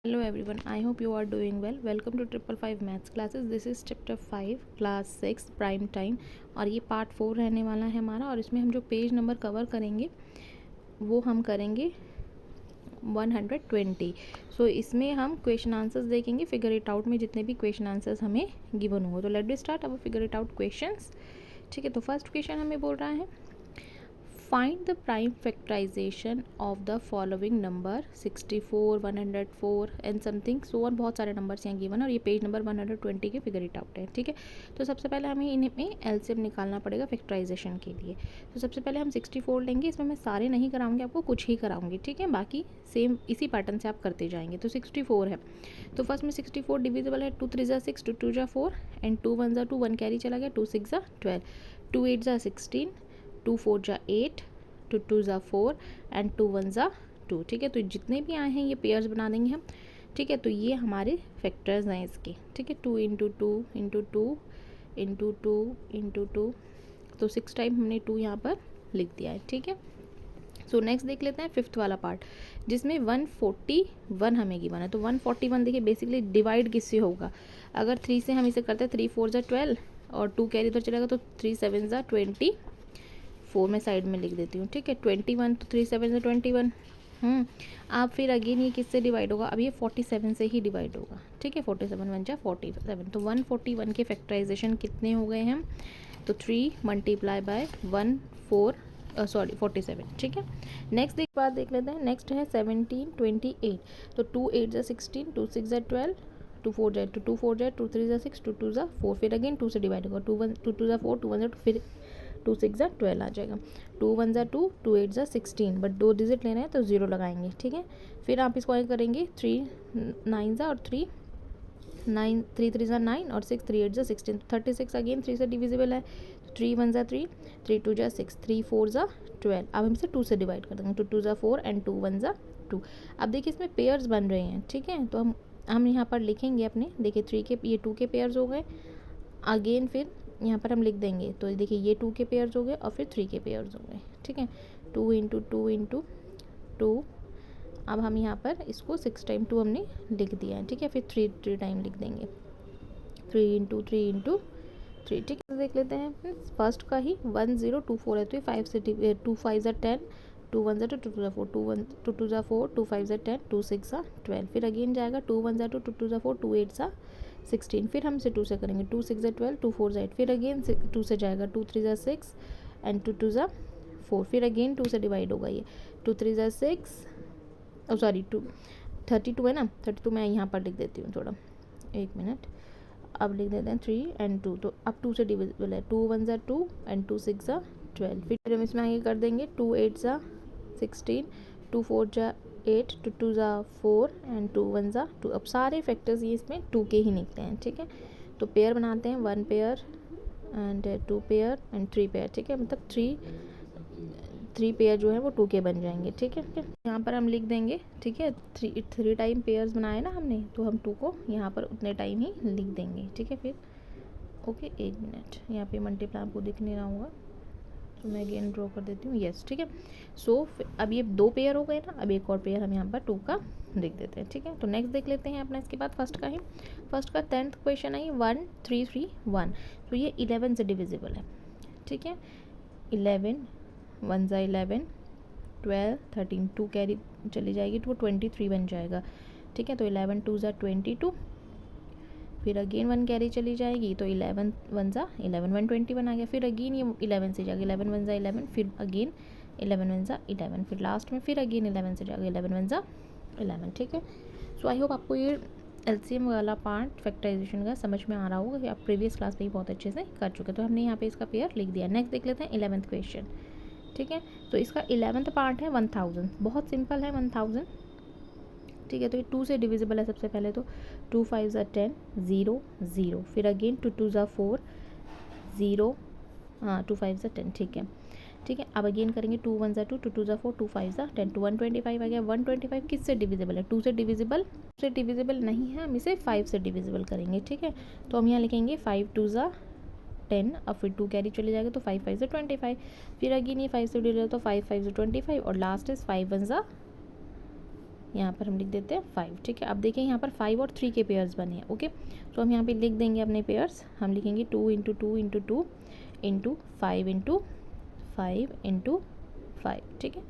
Hello everyone, I hope you are doing well. Welcome to Triple Five Maths classes. This is chapter 5 class 6 prime time और ये part 4 रहने वाला है हमारा। और इसमें हम जो पेज नंबर कवर करेंगे वो हम करेंगे 120। सो इसमें हम क्वेश्चन आंसर्स देखेंगे फिगर इट आउट में जितने भी क्वेश्चन आंसर्स हमें गिवन होंगे। तो लेट बी स्टार्ट अब फिगर इट आउट क्वेश्चंस। ठीक है, तो फर्स्ट क्वेश्चन हमें बोल रहा है find the prime factorisation of the following number 64, 104 and something so और बहुत सारे नंबर्स यहाँ गिवन है और ये पेज नंबर 120 के फिगर इट आउट है। ठीक है, तो सबसे पहले हमें इनमें एलसीएम निकालना पड़ेगा फैक्टराइजेशन के लिए। तो सबसे पहले हम 64 लेंगे। इसमें मैं सारे नहीं कराऊंगी, आपको कुछ ही कराऊंगी। ठीक है, बाकी सेम इसी पैटर्न से आप करते जाएंगे। तो 64 है, तो फर्स्ट में 64 डिविजिबल है 2 3 6, 2 2 4 एंड 2 1 2, 1 कैरी चला गया, 2 6 12, 2 8 16, 2 4 8, 2 2 4 एंड 2 1 2। ठीक है, तो जितने भी आए हैं ये पेयर्स बना देंगे हम। ठीक है, तो ये हमारे फैक्टर्स हैं इसके। ठीक है, 2 इंटू 2 इंटू 2 इंटू 2 इंटू 2, तो 6 टाइम हमने 2 यहाँ पर लिख दिया है। ठीक है, सो नेक्स्ट देख लेते हैं फिफ्थ वाला पार्ट जिसमें 141 हमें गिवन है। तो 141 देखिए बेसिकली डिवाइड किससे होगा, अगर 3 से हम इसे करते हैं 3 4 12 और 2 कैरी इधर चलेगा तो 3 7 24 में साइड में लिख देती हूँ। ठीक है, 21 तो 3 7 21। आप फिर अगेन ये किससे डिवाइड होगा, अब ये 47 से ही डिवाइड होगा। ठीक है, 47 1 जा 47, तो 141 के फैक्टराइजेशन कितने हो गए हैं, तो 3 मल्टीप्लाई बाय 47। ठीक है, नेक्स्ट बात देख लेते हैं। नेक्स्ट है 17 28, तो 2 8 16, 2 6 12, 2 4 2 4 2 3 6, 2 2 4, फिर अगेन 2 से डिवाइड होगा, 2 1 2 2 4, 2 1 फिर 2 6 12 आ जाएगा, 2 1 2, 2 8 16, बट 2 डिजिट लेना है तो 0 लगाएंगे। ठीक है, फिर आप इसको आगे करेंगे 3 9 और 3 9, 3 3 9 और 6 3 8 16, 36 अगेन 3 से डिविजिबल है, 3 1 3, 3 2 6, 3 4 12। अब हम इसे 2 से डिवाइड कर देंगे, 2 2 4 एंड 2 1 2। अब देखिए इसमें पेयर्स बन रहे हैं। ठीक है, तो हम यहाँ पर लिखेंगे अपने, देखिए 3 के ये 2 के पेयर्स हो गए। अगेन फिर यहाँ पर हम लिख देंगे, तो देखिए ये 2 के पेयर्स हो गए और फिर 3 के पेयर्स हो गए। ठीक है, 2 इंटू 2 इंटू 2। अब हम यहाँ पर इसको 6 टाइम 2 हमने लिख दिया है। ठीक है, फिर 3 टाइम लिख देंगे, 3 इंटू 3 इंटू 3। ठीक है, देख लेते हैं फर्स्ट का ही 1024 है, तो ये 5 से 2 5 10, 2 1 2 2 4, 2 1 2 2 4, 2 5 10, 2 6 12, फिर अगेन जाएगा 2 1 2 2 2 4, 2 8 16, फिर हम इसे 2 से करेंगे, 2 6 12, 2 4 8, फिर अगेन 2 से जाएगा, 2 3 6 एंड 2 2 4, फिर अगेन 2 से डिवाइड होगा ये, 2 3 6 सॉरी 2 32 है ना, 32 मैं यहाँ पर लिख देती हूँ थोड़ा, एक मिनट। अब लिख देते हैं 3 एंड 2, तो अब 2 से डिविजिबल है, 2 1 2 एंड 2 6 12, फिर हम इसमें आगे कर देंगे 2 8 16, 2 4 8, 2 2 4 एंड 2 1 2। अब सारे फैक्टर्स ये इसमें 2 के ही निकले हैं। ठीक है, तो पेयर बनाते हैं, 1 pair and 2 pair and 3 pair. ठीक है, मतलब 3 पेयर जो है वो 2 के बन जाएंगे। ठीक है, यहाँ पर हम लिख देंगे। ठीक है, 3 टाइम पेयर्स बनाए ना हमने, तो हम 2 को यहाँ पर उतने टाइम ही लिख देंगे। ठीक है, फिर ओके एक मिनट, यहाँ पे मल्टीप्लाई आपको दिख नहीं रहा होगा तो मैं अगेन ड्रॉ कर देती हूँ। यस, ठीक है, सो अब ये 2 पेयर हो गए ना, अब एक और पेयर हम यहाँ पर 2 का लिख देते हैं। ठीक है, तो नेक्स्ट देख लेते हैं अपना इसके बाद फर्स्ट का 10th क्वेश्चन है 1 3 3 1, तो ये 11 से डिविजिबल है। ठीक है, 11 1 11, 12 13, 2 कैरी चली जाएगी तो 23 बन जाएगा। ठीक है, तो 11 2 22, फिर अगेन 1 कैरी चली जाएगी तो 11 1 11, 121 आ गया। फिर अगेन ये 11 से जाएगा, 11 1 11, फिर अगेन 11 1 11, फिर लास्ट में फिर अगेन 11 से जाएगा, 11 1 11। ठीक है, सो आई होप आपको ये एलसीएम वाला पार्ट फैक्टराइजेशन का समझ में आ रहा होगा कि आप प्रीवियस क्लास में ही बहुत अच्छे से कर चुके, तो हमने यहाँ पे इसका पेयर लिख दिया। नेक्स्ट देख लेते हैं 11th क्वेश्चन। ठीक है, तो इसका 11th पार्ट है 1000, बहुत सिंपल है 1000। ठीक है, तो ये 2 से डिविजिबल है सबसे पहले, तो 2 5 10 0 0, फिर अगेन 2 2 4 0, हाँ 2 5 10। ठीक है, ठीक है, अब अगेन करेंगे 2 1 2, 2 2 4, 2 5 10, तो 125 आ गया। 125 किससे डिविजिबल है, 2 से डिविजिबल नहीं है, हम इसे 5 से डिविजिबल करेंगे। ठीक है, तो हम यहाँ लिखेंगे 5 2 10, अब फिर 2 कैरी चले जाएगा तो 5 5 25, फिर अगेन ये 5 से डिविजिबल तो 5 5 25, और लास्ट इज 5 1 यहाँ पर हम लिख देते हैं 5, ठीक है। अब देखिए यहाँ पर 5 और 3 के पेयर्स बने हैं, ओके। तो हम यहाँ पे लिख देंगे अपने पेयर्स, हम लिखेंगे 2 into 2 into 2 into 5 into 5 into 5, ठीक है।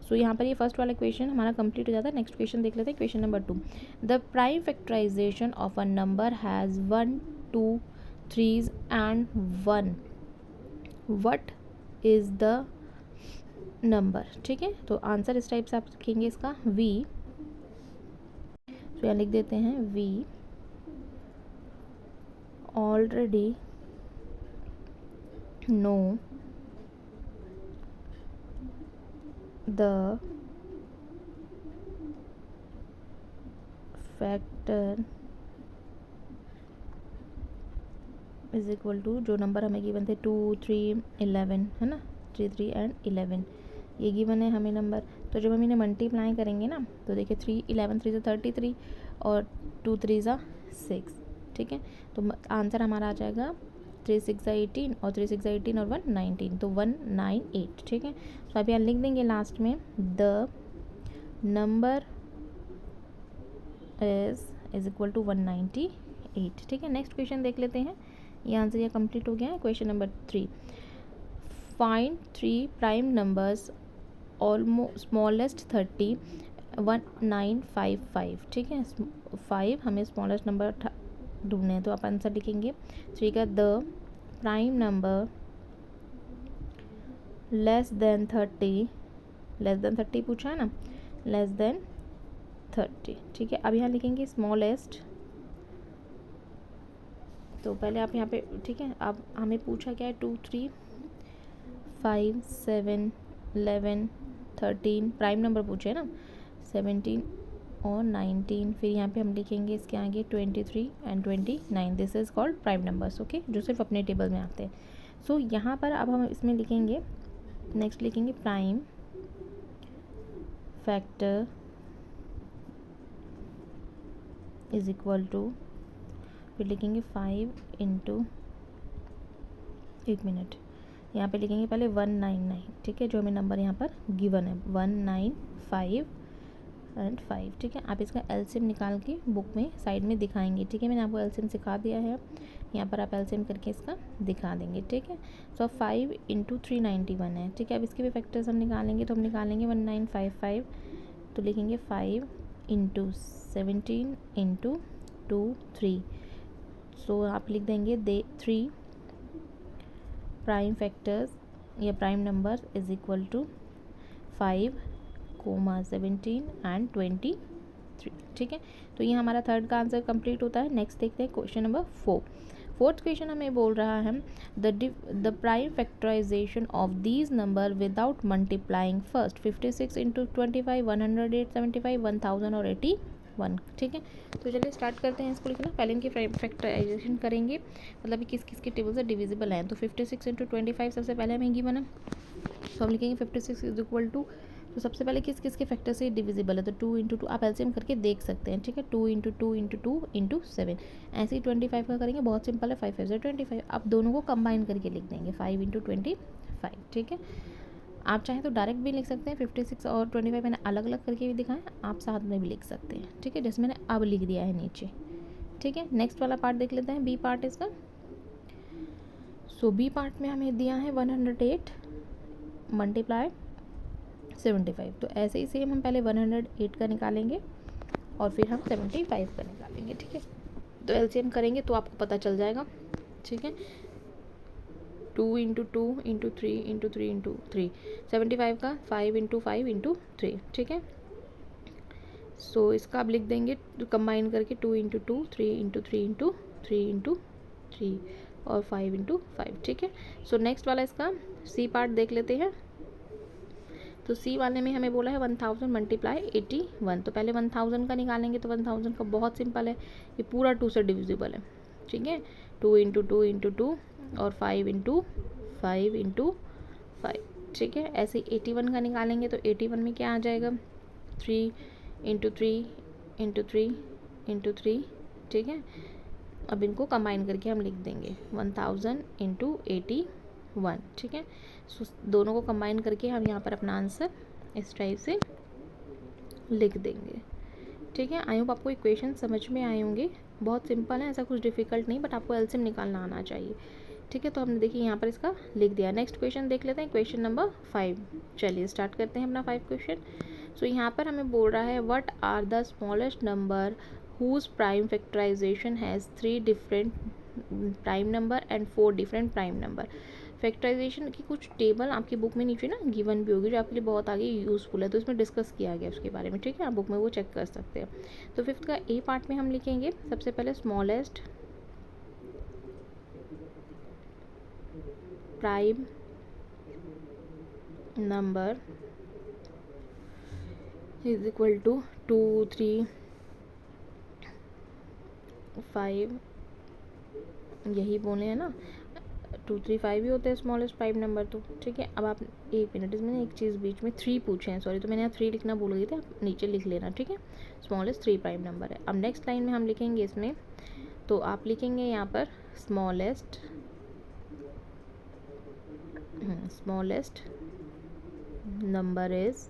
सो यहाँ पर ये फर्स्ट वाला क्वेश्चन हमारा कंप्लीट हो जाता है। नेक्स्ट क्वेश्चन देख लेते हैं, question number 2। The prime factorisation of a number has 1 2 3s and 1, what is the number, ठीक है। तो आंसर इस टाइप से आप लिखेंगे इसका v, तो यहाँ लिख देते हैं v already know the factor is equal to, जो नंबर हमें गिवन थे 2 3 11 है ना, 3 3 एंड 11 ये गिवन है हमें नंबर। तो जब हम इन्हें मल्टीप्लाई करेंगे ना, तो देखिए 3 11 3 से 33 और 2 3 ज़ा 6, ठीक है। तो आंसर हमारा आ जाएगा 3 6 ज़ा 18 और 3 6 ज़ा 18 और 1 19, तो 198, ठीक है। तो अब यहाँ लिख देंगे लास्ट में the number is equal to 198, ठीक है। नेक्स्ट क्वेश्चन देख लेते हैं, ये आंसर ये कंप्लीट हो गया है। Question number 3, find 3 prime numbers smallest 30 1955, ठीक है। 5 हमें स्मॉलेस्ट नंबर ढूंढने हैं, तो आप आंसर लिखेंगे 3 का the prime number less than 30 पूछा है ना, लेस देन 30, ठीक है। अब यहाँ लिखेंगे स्मॉलेस्ट, तो पहले आप यहाँ पे, ठीक है। अब हमें पूछा क्या है 2 3 5 7 11 13 प्राइम नंबर पूछे है ना, 17 और 19, फिर यहाँ पे हम लिखेंगे इसके आगे 23 and 29, this is called prime numbers, okay, जो सिर्फ अपने टेबल में आते हैं। सो यहाँ पर अब हम इसमें लिखेंगे, नेक्स्ट लिखेंगे prime factor is equal to, फिर लिखेंगे 5 इंटू, एक मिनट, यहाँ पे लिखेंगे पहले 199, ठीक है, जो हमें नंबर यहाँ पर गिवन है 195 एंड 5, ठीक है। आप इसका एलसीएम निकाल के बुक में साइड में दिखाएंगे, ठीक है। मैंने आपको एलसीएम सिखा दिया है, यहाँ पर आप एलसीएम करके इसका दिखा देंगे, ठीक है। सो 5 इंटू 391 है, ठीक है। अब इसके भी फैक्टर्स हम निकालेंगे, तो हम निकालेंगे 1955, तो लिखेंगे 5 इंटू 17 इंटू 2 3, सो आप लिख देंगे 3 प्राइम फैक्टर्स या prime number is equal to 5 17 and 23, ठीक है। तो ये हमारा थर्ड का आंसर कंप्लीट होता है। नेक्स्ट देखते हैं क्वेश्चन नंबर 4। फोर्थ क्वेश्चन हमें बोल रहा है the prime factorisation of these number without multiplying first 56 into 25 108 75 1000 और 81, ठीक है। तो चलिए स्टार्ट करते हैं इसको लिखना। पहले इनकी फैक्टराइजेशन करेंगे, मतलब कि किस किस के टेबल से डिविजिबल हैं। तो 56 इंटू 25 सबसे पहले हमें गिवन है, तो हम लिखेंगे 56 इज इक्वल टू, तो सबसे पहले किस किस के फैक्टर से डिविजिबल है, तो 2 इंटू 2 आप एलसीएम करके देख सकते हैं, ठीक है। 2 इंटू 2 इंटू 2 इंटू 7, ऐसे ही 25 का करेंगे, बहुत सिंपल है, 5 5 से 25। आप दोनों को कंबाइन करके लिख देंगे 5 इंटू 25, ठीक है। आप चाहें तो डायरेक्ट भी लिख सकते हैं, 56 और 25 मैंने अलग अलग करके भी दिखाएं, आप साथ में भी लिख सकते हैं, ठीक है, जैसे मैंने अब लिख दिया है नीचे, ठीक है। नेक्स्ट वाला पार्ट देख लेते हैं, बी पार्ट इसका। सो बी पार्ट में हमें दिया है 108 मल्टीप्लाई 75, तो ऐसे ही सेम हम पहले 108 का निकालेंगे और फिर हम 75 का निकालेंगे, ठीक है। तो एलसीएम करेंगे तो आपको पता चल जाएगा, ठीक है। 2 इंटू 2 इंटू 3 इंटू 3 इंटू 3, 75 का 5 इंटू 5 इंटू 3, ठीक है। सो इसका आप लिख देंगे कंबाइन करके 2 इंटू 2 3 इंटू 3 इंटू 3 इंटू 3 और 5 इंटू 5, ठीक है। सो नेक्स्ट वाला इसका सी पार्ट देख लेते हैं। तो सी वाले में हमें बोला है 1000 मल्टीप्लाई 81, तो पहले 1000 का निकालेंगे, तो 1000 का बहुत सिंपल है, ये पूरा 2 से डिविजिबल है, ठीक है। 2 इंटू 2 इंटू 2 और 5 इंटू 5 इंटू 5, ठीक है। ऐसे 81 का निकालेंगे, तो 81 में क्या आ जाएगा 3 इंटू 3 इंटू 3 इंटू 3, ठीक है। अब इनको कंबाइन करके हम लिख देंगे 1000 इंटू 81, ठीक है। सो दोनों को कंबाइन करके हम यहाँ पर अपना आंसर इस टाइप से लिख देंगे, ठीक है, आई होप आपको इक्वेशन समझ में आए होंगे, बहुत सिंपल है, ऐसा कुछ डिफिकल्ट नहीं, बट आपको एलसीएम निकालना आना चाहिए। ठीक है, तो हमने देखिए यहाँ पर इसका लिख दिया। नेक्स्ट क्वेश्चन देख लेते हैं, क्वेश्चन नंबर 5। चलिए स्टार्ट करते हैं अपना 5 क्वेश्चन। सो यहाँ पर हमें बोल रहा है what are the smallest number whose prime factorisation has 3 different prime number and 4 different prime number. Factorisation की कुछ टेबल आपकी बुक में नीचे ना गिवन भी होगी, जो आपके लिए बहुत आगे यूज़फुल है, तो इसमें डिस्कस किया गया उसके बारे में। ठीक है, आप बुक में वो चेक कर सकते हैं। तो फिफ्थ का ए पार्ट में हम लिखेंगे सबसे पहले smallest prime number is equal to 2 3 5, यही बोले हैं ना, 2 3 5 ही होते हैं स्मॉलेस्ट प्राइम नंबर तो। ठीक है, अब आप एक मिनट, इसमें एक चीज़ बीच में 3 पूछे हैं, सॉरी, तो मैंने यहाँ 3 लिखना भूल गई थी, आप नीचे लिख लेना। ठीक है, स्मॉलेस्ट 3 प्राइम नंबर है। अब नेक्स्ट लाइन में हम लिखेंगे इसमें, तो आप लिखेंगे यहाँ पर स्मॉलेस्ट नंबर इज़,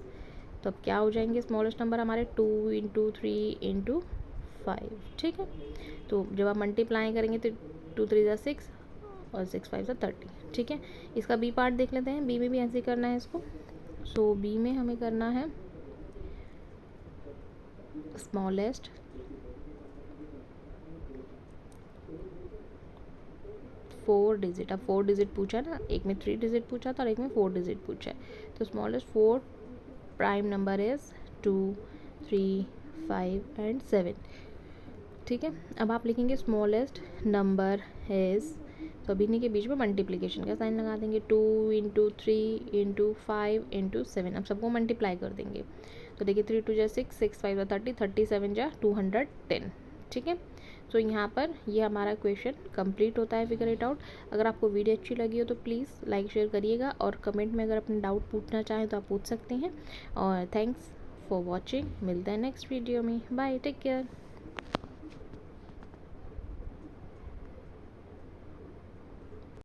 तो अब क्या हो जाएंगे स्मॉलेस्ट नंबर हमारे 2 × 3 × 5। ठीक है, तो जब आप मल्टीप्लाई करेंगे तो 2 3 = 6 और 6 5 = 30। ठीक है, इसका बी पार्ट देख लेते हैं, बी में भी ऐसे ही करना है इसको। सो बी में हमें करना है स्मॉलेस्ट फोर डिजिट। अब 4 डिजिट पूछा ना, एक में 3 डिजिट पूछा था और एक में 4 डिजिट पूछा है, तो smallest 4 prime number is 2 3 5 and 7। ठीक है, अब आप लिखेंगे स्मॉलेस्ट नंबर इज़, तो अभी इन्हीं के बीच में मल्टीप्लिकेशन का साइन लगा देंगे, 2 × 3 × 5 × 7। अब सबको मल्टीप्लाई कर देंगे, तो देखिए 3 2 = 6 6 5 = 30 37 = 210। ठीक है, तो यहाँ पर ये हमारा क्वेश्चन कंप्लीट होता है, फिगर इट आउट। अगर आपको वीडियो अच्छी लगी हो तो प्लीज़ लाइक शेयर करिएगा, और कमेंट में अगर अपने डाउट पूछना चाहें तो आप पूछ सकते हैं। और थैंक्स फॉर वॉचिंग, मिलते हैं नेक्स्ट वीडियो में, बाय, टेक केयर।